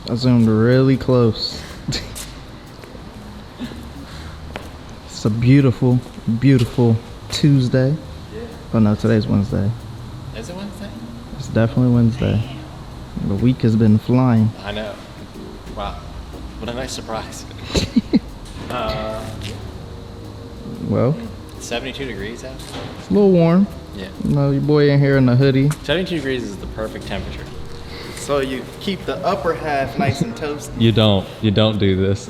I zoomed really close. It's a beautiful, beautiful Tuesday. Yeah. Oh no, today's Wednesday. Is it Wednesday? It's definitely Wednesday. The week has been flying. I know. Wow. What a nice surprise. Well, 72 degrees out. it's a little warm. Yeah. You know, your boy in here in the hoodie. 72 degrees is the perfect temperature. So you keep the upper half nice and toasty. You don't do this.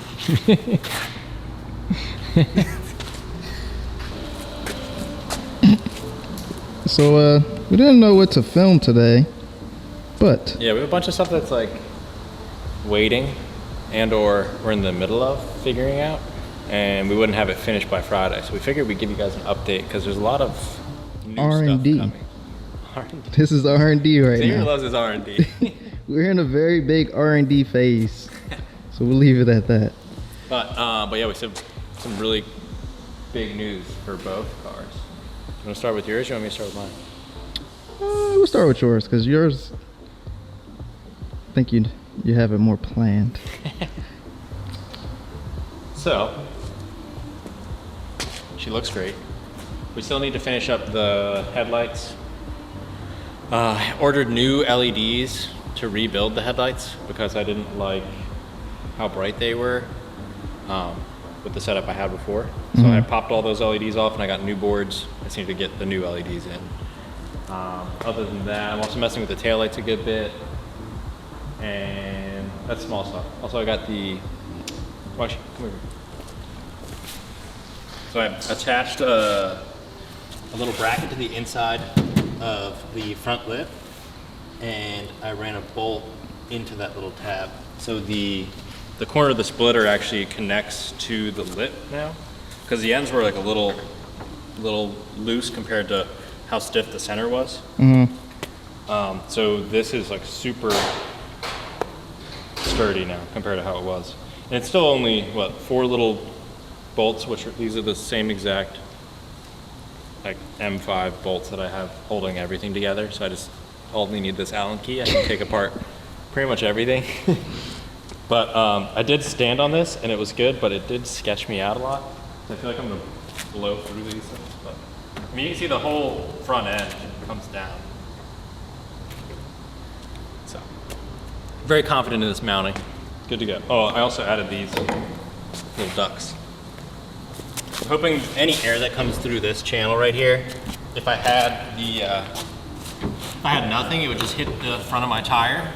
So, we didn't know what to film today, but Yeah, we have a bunch of stuff that's like waiting and or we're in the middle of figuring out, and we wouldn't have it finished by Friday. So we figured we'd give you guys an update because there's a lot of new R&D. stuff coming. R&D. this is R&D right Xavier now. loves his R&D. We're in a very big R&D phase, so we'll leave it at that. But yeah, we have some really big news for both cars. You want to start with yours? Or you want me to start with mine? We'll start with yours, because yours, I think you have it more planned. So, she looks great. We still need to finish up the headlights. I ordered new LEDs to rebuild the headlights because I didn't like how bright they were with the setup I had before. So I popped all those LEDs off and I got new boards. I just need to get the new LEDs in. Other than that, I'm also messing with the taillights a good bit. And that's small stuff. Also, I got the, watch, come over. So I attached a little bracket to the inside of the front lip, and I ran a bolt into that little tab. So the corner of the splitter actually connects to the lip now, because the ends were like a little loose compared to how stiff the center was. So this is like super sturdy now compared to how it was. And it's still only, what, 4 little bolts, these are the same exact like M5 bolts that I have holding everything together. So I just only need this Allen key. I can take apart pretty much everything. But I did stand on this and it was good, but it did sketch me out a lot. I feel like I'm gonna blow through these things. But I mean, you can see the whole front end comes down. So, very confident in this mounting. Good to go. Oh, I also added these little ducts. I'm hoping any air that comes through this channel right here, if I had nothing, it would just hit the front of my tire.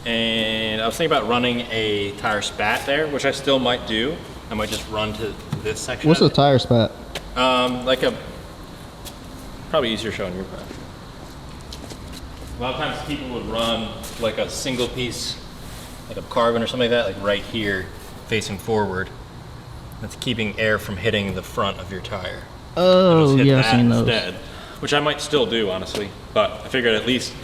And I was thinking about running a tire spat there, which I still might do. I might just run to this section. What's a tire spat? Like probably easier showing your car. A lot of times people would run like a single piece, like a carbon or something like that, like right here, facing forward. That's keeping air from hitting the front of your tire. Oh, yeah, I've seen those. Instead, which I might still do, honestly. But I figured at least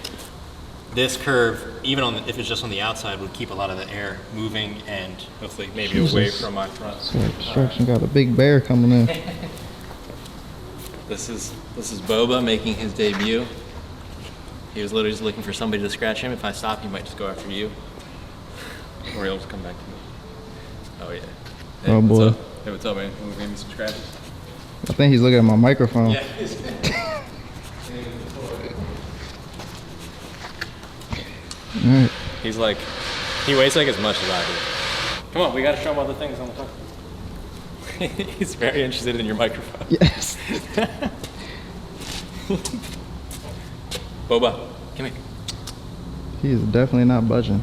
this curve, even if it's just on the outside, would keep a lot of the air moving and hopefully maybe Jesus. away from my front. Obstruction got a big bear coming in. This is Boba making his debut. He was literally just looking for somebody to scratch him. If I stop, he might just go after you. Or he'll just come back to me. Oh yeah. Hey, Oh boy. What's up? Hey, what's up, man? You want to give me some scratches? I think he's looking at my microphone. Yeah. Alright. He's like, he weighs like as much as I do. Come on, we gotta show him other things on the car. He's very interested in your microphone. Yes. Boba, come here. He is definitely not budging.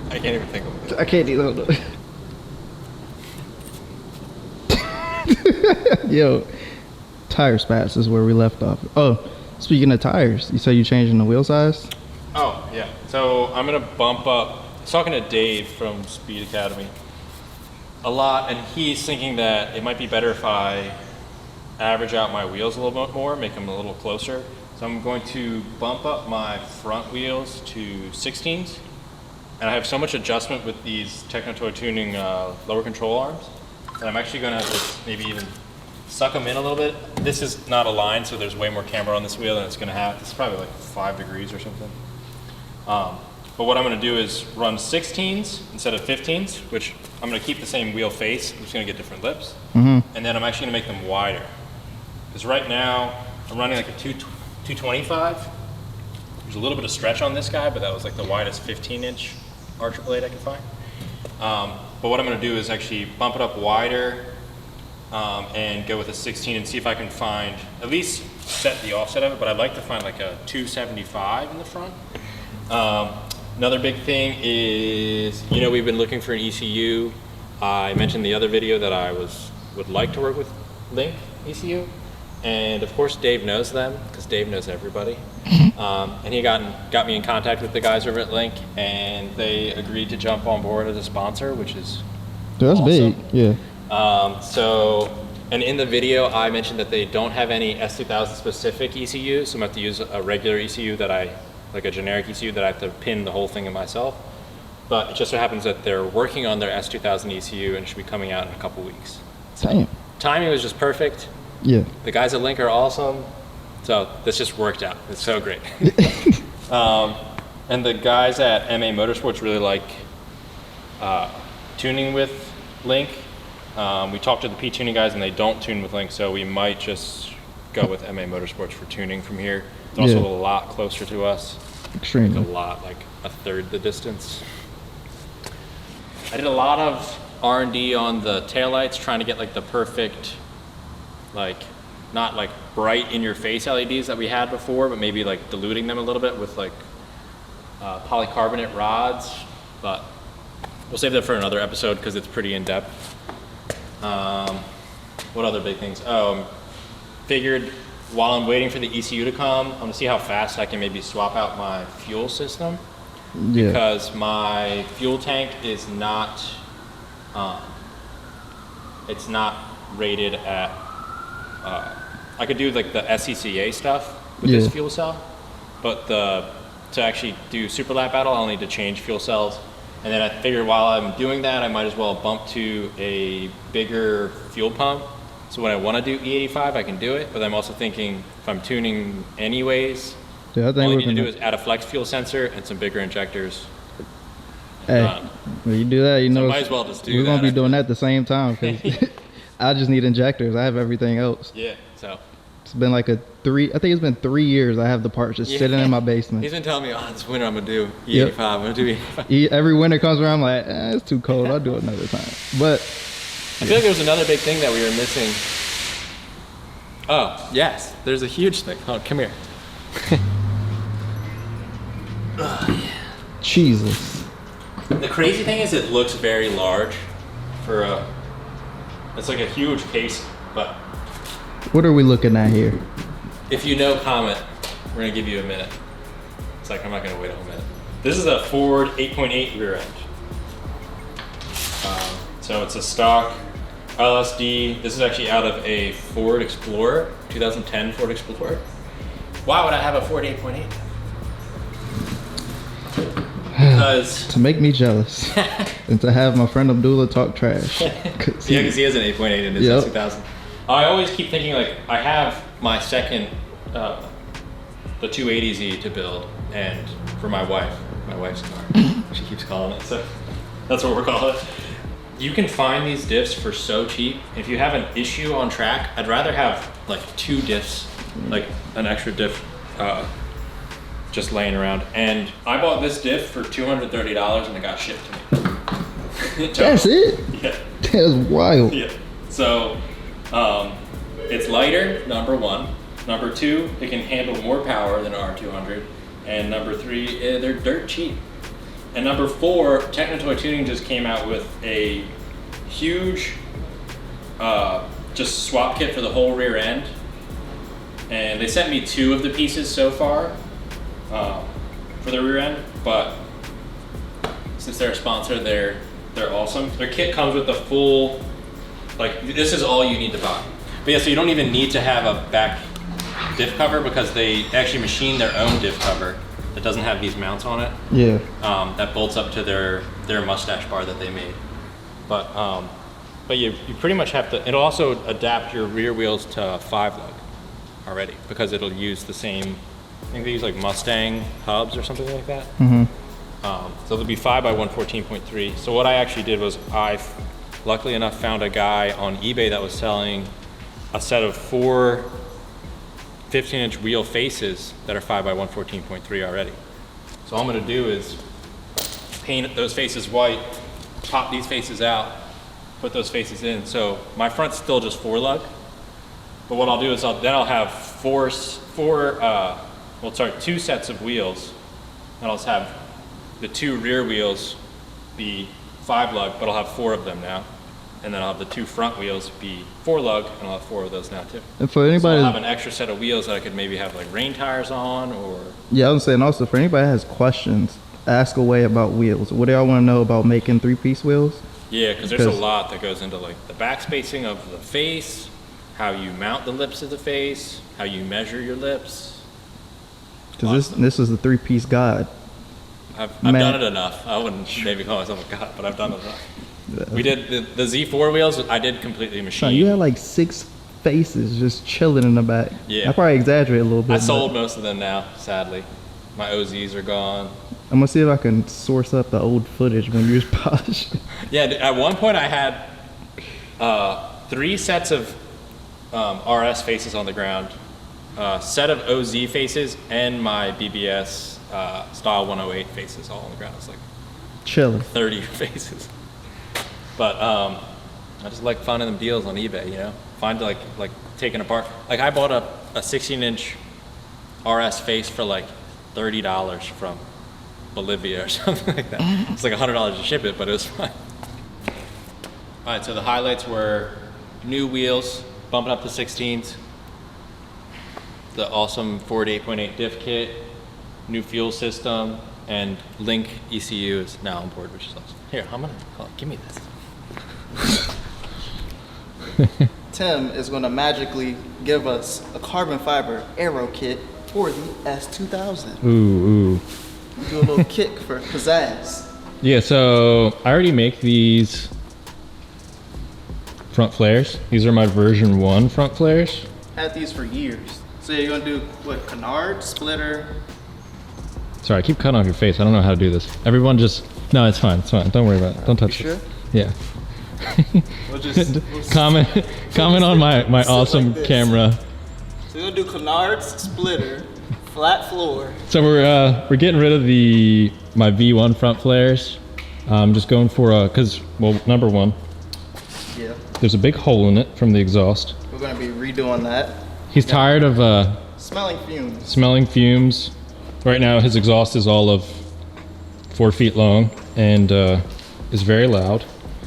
I can't even think of it. I can't either. Yo, tire spats is where we left off. Oh, speaking of tires, you say you changing the wheel size? Oh, yeah. So I'm gonna bump up. I was talking to Dave from Speed Academy a lot, and he's thinking that it might be better if I average out my wheels a little bit more, make them a little closer. So I'm going to bump up my front wheels to 16s. And I have so much adjustment with these Techno Toy Tuning lower control arms that I'm actually gonna just maybe even suck them in a little bit. This is not aligned, so there's way more camber on this wheel than it's going to have. It's probably like 5 degrees or something. But what I'm going to do is run 16s instead of 15s, which I'm going to keep the same wheel face. I'm just going to get different lips. And then I'm actually going to make them wider. Because right now, I'm running like a 225. There's a little bit of stretch on this guy, but that was like the widest 15-inch archer blade I could find. But what I'm going to do is actually bump it up wider and go with a 16 and see if I can find, at least set the offset of it, but I'd like to find like a 275 in the front. Another big thing is, you know, we've been looking for an ECU. I mentioned in the other video that I would like to work with Link ECU. And of course Dave knows them, because Dave knows everybody. And he got me in contact with the guys over at Link, and they agreed to jump on board as a sponsor, which is That's awesome. big, yeah. And in the video, I mentioned that they don't have any S2000 specific ECU, so I'm going to have to use a regular ECU like a generic ECU that I have to pin the whole thing in myself. But it just so happens that they're working on their S2000 ECU and should be coming out in a couple weeks. Damn. Timing was just perfect. Yeah. The guys at Link are awesome. So this just worked out. It's so great. And the guys at MA Motorsports really like tuning with Link. We talked to the P-tuning guys and they don't tune with Link, so we might just go with MA Motorsports for tuning from here. It's also a lot closer to us. Extremely. Like a lot, like a third the distance. I did a lot of R&D on the taillights, trying to get like the perfect, like not like bright in your face LEDs that we had before, but maybe like diluting them a little bit with like polycarbonate rods, but we'll save that for another episode because it's pretty in depth. What other big things? Figured while I'm waiting for the ECU to come, I'm gonna see how fast I can maybe swap out my fuel system. Yeah. Because my fuel tank is not, it's not rated at, I could do like the SCCA stuff with this fuel cell, but to actually do super lap battle, I'll need to change fuel cells. And then I figured while I'm doing that, I might as well bump to a bigger fuel pump. So when I want to do E85, I can do it, but I'm also thinking if I'm tuning anyways, Yeah, I think all you we need to can do is add a flex fuel sensor and some bigger injectors. Hey, when you do that, you know, might as well just do we're gonna that. be doing that at the same time because I just need injectors. I have everything else. Yeah, so. It's been like I think it's been 3 years. I have the parts just sitting in my basement. He's been telling me, oh, this winter I'm gonna do E85. I'm gonna do E85. Every winter comes around, I'm like, it's too cold. I'll do it another time. But I feel like there was another big thing that we were missing. Oh, yes, there's a huge thing. Oh, come here. Jesus. The crazy thing is it looks very large for it's like a huge case, but What are we looking at here? if you know, comment. We're gonna give you a minute. It's like, I'm not gonna wait a whole minute. This is a Ford 8.8 rear end. So it's a stock LSD. This is actually out of a Ford Explorer, 2010 Ford Explorer. Why would I have a Ford 8.8? Because To make me jealous and to have my friend Abdullah talk trash. because he has an 8.8 in his 2000. I always keep thinking like I have my second, the 280Z to build, and for my wife's car. She keeps calling it, so that's what we're calling it. You can find these diffs for so cheap. If you have an issue on track, I'd rather have like 2 diffs, like an extra diff, just laying around. And I bought this diff for $230 and it got shipped to me. That's it? Yeah. That's wild. Yeah. So, it's lighter, number 1. Number 2, it can handle more power than R200. And number 3, they're dirt cheap. And number 4, Technotoy Tuning just came out with a huge, just swap kit for the whole rear end. And they sent me 2 of the pieces so far for the rear end, but since they're a sponsor, they're awesome. Their kit comes with the full, like this is all you need to buy. But yeah, so you don't even need to have a back diff cover because they actually machine their own diff cover that doesn't have these mounts on it. Yeah. That bolts up to their mustache bar that they made. But But you pretty much have to, it'll also adapt your rear wheels to 5 lug already, because it'll use the same, I think they use like Mustang hubs or something like that. So it'll be 5 by 114.3. So what I actually did was luckily enough found a guy on eBay that was selling a set of 4 15-inch wheel faces that are 5 by 114.3 already. So all I'm gonna do is paint those faces white, pop these faces out, put those faces in. So my front's still just 4 lug, but what I'll do is I'll have 2 sets of wheels, and I'll just have the 2 rear wheels be 5 lug, but I'll have 4 of them now. And then I'll have the 2 front wheels be 4 lug, and I'll have 4 of those now too. And for anybody, so I'll have an extra set of wheels that I could maybe have like rain tires on, or... Yeah, I was saying also, for anybody that has questions, ask away about wheels. What do y'all want to know about making 3-piece wheels? Yeah, because there's a lot that goes into like the back spacing of the face, how you mount the lips of the face, how you measure your lips. Because this is the 3-piece guide. I've done it enough. I wouldn't maybe call myself a god, but I've done it enough. We did the Z4 wheels. I did completely machine. You had like 6 faces just chilling in the back. Yeah. I probably exaggerate a little bit. I sold most of them now, sadly. My OZs are gone. I'm gonna see if I can source up the old footage when you was polishing. Yeah, at one point I had 3 sets of RS faces on the ground, set of OZ faces, and my BBS style 108 faces all on the ground. It's like Chilling. 30 faces. But I just like finding them deals on eBay, you know? Find like taking apart. Like I bought a 16-inch RS face for like $30 from Bolivia or something like that. It's like $100 to ship it, but it was fine. All right, so the highlights were new wheels, bumping up to 16s, the awesome Ford 8.8 diff kit, new fuel system, and Link ECU is now on board, which is awesome. Here, I'm gonna give me this. Tim is going to magically give us a carbon fiber Aero kit for the S2000. Ooh. Do a little kick for pizzazz. Yeah, so I already make these front flares. These are my version 1 front flares. Had these for years. So you're going to do what? Canard, splitter. Sorry, I keep cutting off your face. I don't know how to do this. Everyone just... No, it's fine. It's fine. Don't worry about it. Don't touch it. Sure? Yeah. We'll comment on my awesome like camera. So you're gonna do canards, splitter, flat floor. So we're getting rid of my V1 front flares. I'm just going for number 1, Yeah. there's a big hole in it from the exhaust. We're gonna be redoing that. He's tired of Smelling fumes. smelling fumes. Right now his exhaust is all of 4 feet long and is very loud.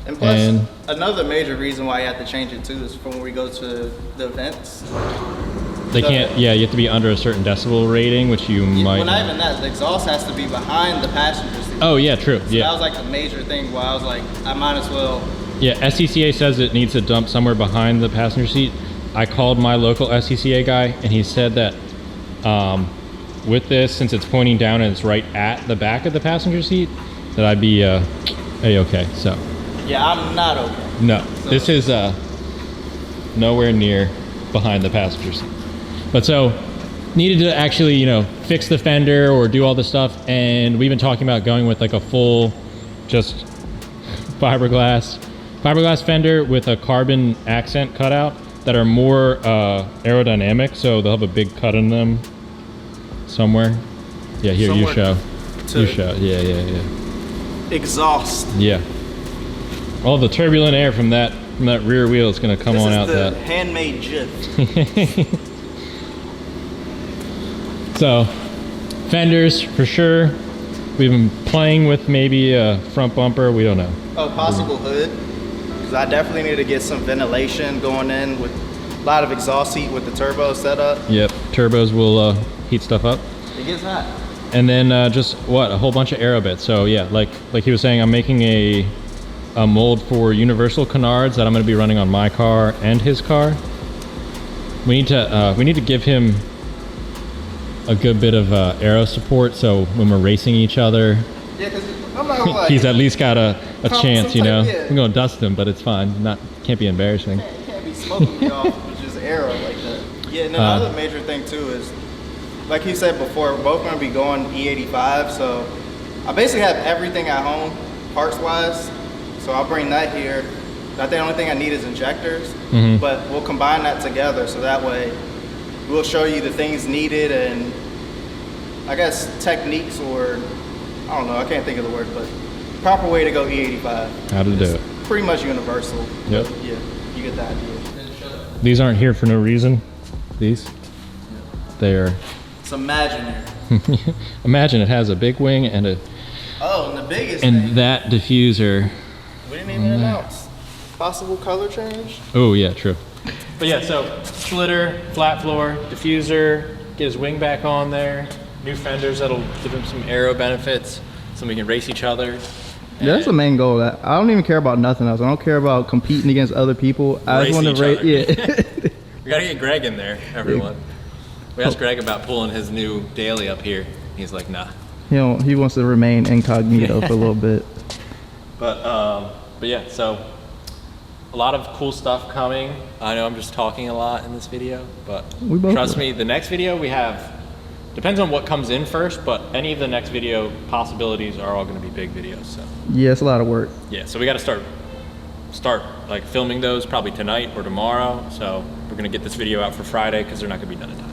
And plus, another major reason why you have to change it too is for when we go to the events. They can't, yeah, you have to be under a certain decibel rating, which you might. Well, not even that. The exhaust has to be behind the passenger seat. Oh yeah, true. So yeah. that was like the major thing where I was like, I might as well. Yeah, SCCA says it needs to dump somewhere behind the passenger seat. I called my local SCCA guy, and he said that with this, since it's pointing down and it's right at the back of the passenger seat, that I'd be a-okay. So. Yeah, I'm not okay. No, so. This is nowhere near behind the passenger seat. But so, needed to actually, fix the fender or do all this stuff, and we've been talking about going with like a full, just fiberglass fender with a carbon accent cutout that are more aerodynamic, so they'll have a big cut in them somewhere. Yeah, here, you show. You show, yeah. Exhaust. Yeah. All the turbulent air from that rear wheel is going to come on out that. This is the handmade GIF. So, fenders for sure. We've been playing with maybe a front bumper. We don't know. Oh, possible hood. Because I definitely need to get some ventilation going in with a lot of exhaust heat with the turbo setup. Yep, turbos will heat stuff up. It gets hot. And then a whole bunch of aero bits. So yeah, like he was saying, I'm making a mold for universal canards that I'm going to be running on my car and his car. We need to give him a good bit of aero support, so when we're racing each other. Yeah, because I'm not gonna lie. He's at least got a Some chance, you type- know. yeah. I'm gonna dust him, but it's fine. Can't be embarrassing. You can't be smoking me off with just Aero like that. Yeah, and another major thing too is, like you said before, we're both gonna be going E85, so I basically have everything at home, parts-wise. So I'll bring that here. I think the only thing I need is injectors, but we'll combine that together so that way we'll show you the things needed and I guess techniques, or I don't know, I can't think of the word, but proper way to go E85. How to do it. Pretty much universal. Yep. Yeah, you get the idea. These aren't here for no reason. These. They are. It's imaginary. Imagine it has a big wing and a Oh, and the biggest thing, that diffuser. we didn't even announce possible color change. Oh yeah, true. But yeah, so splitter, flat floor, diffuser, get his wing back on there, new fenders that'll give him some aero benefits so we can race each other. Yeah, that's the main goal. I don't even care about nothing else. I don't care about competing against other people. I just Race want to each race. other. Yeah. We gotta get Greg in there, everyone. We asked Greg about pulling his new daily up here. He's like, nah. He wants to remain incognito for a little bit. But yeah, so a lot of cool stuff coming. I know I'm just talking a lot in this video, but We both trust will. me, the next video we have, depends on what comes in first, but any of the next video possibilities are all gonna be big videos, so. Yeah, it's a lot of work. Yeah, so we gotta start like filming those probably tonight or tomorrow. So we're gonna get this video out for Friday because they're not gonna be done in time.